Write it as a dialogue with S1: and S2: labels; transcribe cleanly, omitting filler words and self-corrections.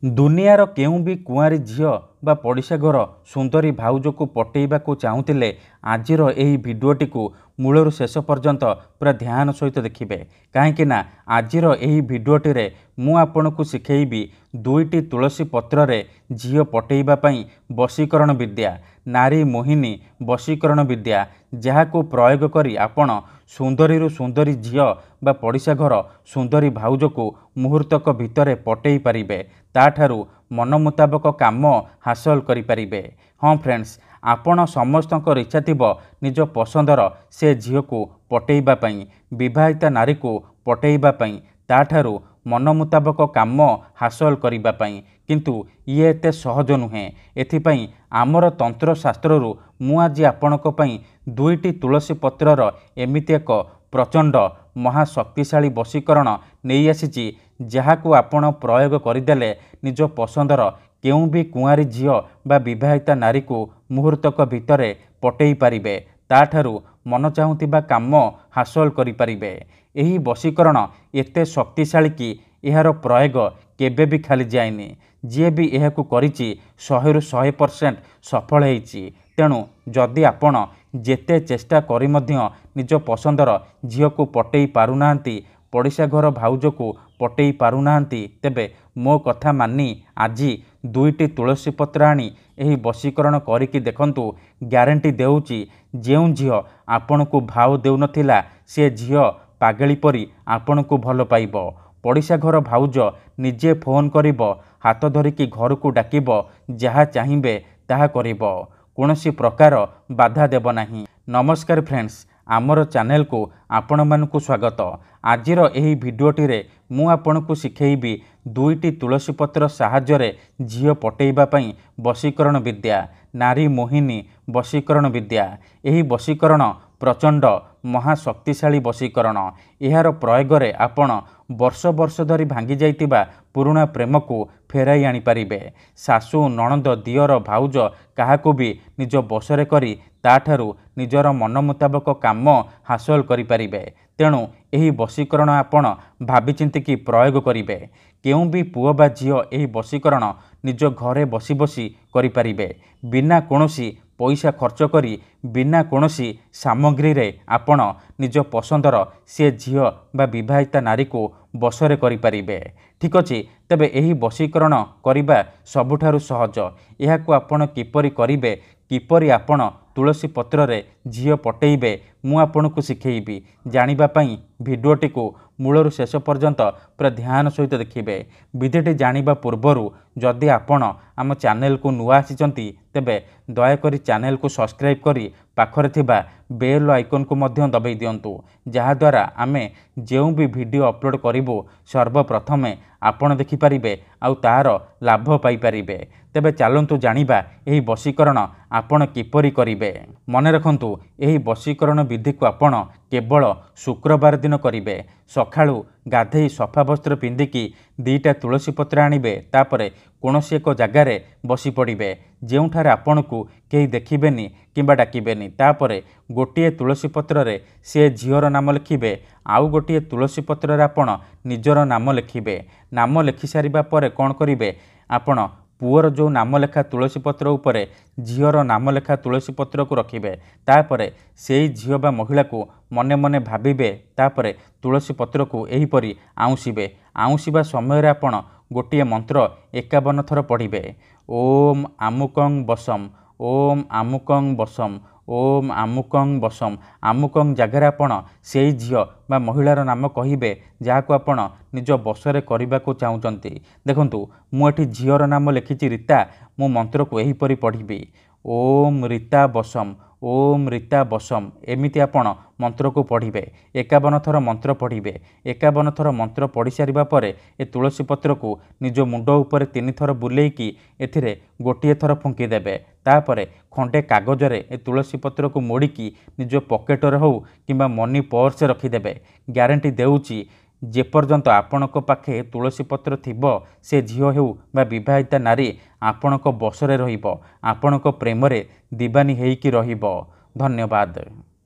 S1: दुनियार केउं भी कुआरी झील बा पड़िशा घर सुंदरी भाउज को पटेइबाकू चाहूतिले आजिर एही भिडियोटी को मूलरू शेष पर्यंत पूरा ध्यान सहित देखिबे काहेकि ना आजिर एही भिडियोटी रे मु आपनकू शिखेइबी दुईटी तुलसी पत्र रे झील पटेइबा पई वशीकरण विद्या नारी मोहिनी वशीकरण विद्या जहाको प्रयोग करी आपण सुंदरी सुंदरी झील बा पड़िशा घर सुंदरी भाउज को मुहूर्तक भितरे पटेई पारिबे ताठारू मन मुताबक काम हासिल करिपारिबे। हाँ फ्रेंड्स, आपण समस्तकर इच्छा थिबो निज पसंदर से झील को पटेइबा पई विवाहिता नारी को पटेइबा पई ताठारू मन मुताबक काम हासिल करिबा पई किंतु ये एते सहज नुहे। एथिपई आमर तंत्र शास्त्ररू मु आज आपणक पई दुईटी तुलसी पत्रर एमिति एक प्रचंड महाशक्तिशाली वशीकरण नहीं आसी जहाकू आपण प्रयोग करदेले निज पसंदर केउं भी कुआरी झील बा विवाहिता नारी को मुहूर्तक भितरे पटेई पारिबे ताठारू मन चाहुतिबा काम हासिल करिपारिबे। एही वशीकरण एते शक्तिशाली कि एहार प्रयोग केबे भी खाली जाएनी। जी भी एहाकू करिछि 100% सफल होइछि। तेणु जदि आपण जेते चेष्टा करी मध्य निज पसंदर झील को पटेई पारुनाहांती पड़िशा घर भाउज को पटेई पारुनाहांती तेबे मो कथा मानी आजी दुईटी तुलसी पत्र आनी एही वशीकरण करिकी देखंतु। ग्यारंटी देउची जेउं झील आपण को भाव देउनथिला से झील पागेली परी आपण को भल पाइबो। पड़िशा घर भाउज निजे फोन करिबो हाथ धरिकी घर को डाकिबो जहा चाहिबे ताहा करिबो कोनोसी प्रकार बाधा देब नाही। नमस्कार फ्रेंड्स, आमर चैनल को आपण मानकु स्वागत। आजिर एही भिडियोटी रे मु आपनकु शिखेइबी दुईटी तुलसी पत्र साहाय्य रे झील पटेइबा पई वशीकरण विद्या नारी मोहिनी वशीकरण विद्या। एही वशीकरण प्रचंड महाशक्तिशाली वशीकरण। एहार प्रयोग रे आपण वर्ष वर्ष धरी भांगी जाइतिबा पुराणा प्रेम को फेराई आनी पारिबे। सासु नणंद दियर भाउज काहाकू भी निज बसरे करी ताठारू निजर मन मुताबक काम हासिल करिपारिबे। तेणु एही वशीकरण आपण भाबी चिंतिकी प्रयोग करिबे। केउं भी पुओ बा झील एही वशीकरण निज घरे बसी बसी करिपारिबे बिना कोनोसी पैसा खर्च करी बिना कोनोसी सामग्री रे आपण निज पसंदर से झील बा विवाहिता नारी को बसरे करिपारिबे। ठीक अछि, तेबे एही वशीकरण करिबा सबुठारु सहज। एहाकू आपण किपरि करिबे किपरि आपण तुलसी पत्र रे झील पटेइबे मु आपनकू शिखेइबी। जानिबा पई भिडियोटी को मूलरू शेष पर्यंत पूरा ध्यान सहित देखिबे। विधिटी जानिबा पूर्वरु जदि आपण आम चैनल को नुआ आसिचंती तेबे दयाकरी चैनल को सब्सक्राइब करी पाखरे थिबा बेल आइकन को मध्य दबाई दियंतु जहा द्वारा आमे जेउ भी वीडियो अपलोड करिबो सर्वप्रथमे आपण देखि पारिबे आउ तार लाभ पाई पारिबे। तेबे चलंतु जानिबा एही वशीकरण आपण किपरि करिबे। मने रखंतु एही वशीकरण विधि को आपण केवल शुक्रवार दिन करिबे। सखाळु गाधेई सफा वस्त्र पिंधिकी दीटा तुलसी पत्र आनिबे तापरे कोनोसी एक जगार बसी पड़िबे जेउठारे आपनकू केही देखिबेनी किंबा डाकिबेनी। तापरे गोटिए तुलसी पत्र रे से झीवर नाम लिखिबे आउ गोटिए तुलसी पत्र रे आपण निजर नाम लिखिबे। नाम लिखि सारिबा परे कोन करिबे आपण पुअर जो नाम लेखा तुलसी पत्र उपरे झीवर नाम लेखा तुलसी पत्र को रखिबे। तापरे सेई झील बा महिला को मने मने भाबिबे तापरे तुलसी पत्र को एहीपरि आउंसिबे। आउंसिबा समय रे आपण गोटिए मंत्र 51 थर पढ़िबे। ओम आमुकं बसम ओम आमुकं बसम ओम आमुकं बसम। आमुकं जगार आपण सेई झील बा महिलार नाम कहिबे जहाको आपण निज बसरे करबाको चाहुचंती। देखंतु मु एठी झीवर नाम लिखिछि रीता। मु मंत्र को एहीपरि पढ़िबी ओम रीता बसम ओम रीता बसम। एमिति आपण मंत्र को पढ़िबे 51 थर मंत्र पढ़िबे। 51 थर मंत्र पढ़ी सारिबा परे ए तुलसी पत्र को निज मुंड उपरे 3 थर बुलेइकी एथिरे गोटिए थर फुंकी देबे। तापरे खंडे कागज रे ए तुलसी पत्र को मोड़िकी निज पॉकेट रे हो किंबा मनी पर्स रखिदेबे। ग्यारंटी देउची जेपर्यंत आपणक पाखे तुलसी पत्र थिबो से झील हेउ बा विवाहिता नारी आपणक बसरे रहिबो आपणक प्रेम रे दीवानी हेइकी रहिबो। धन्यवाद।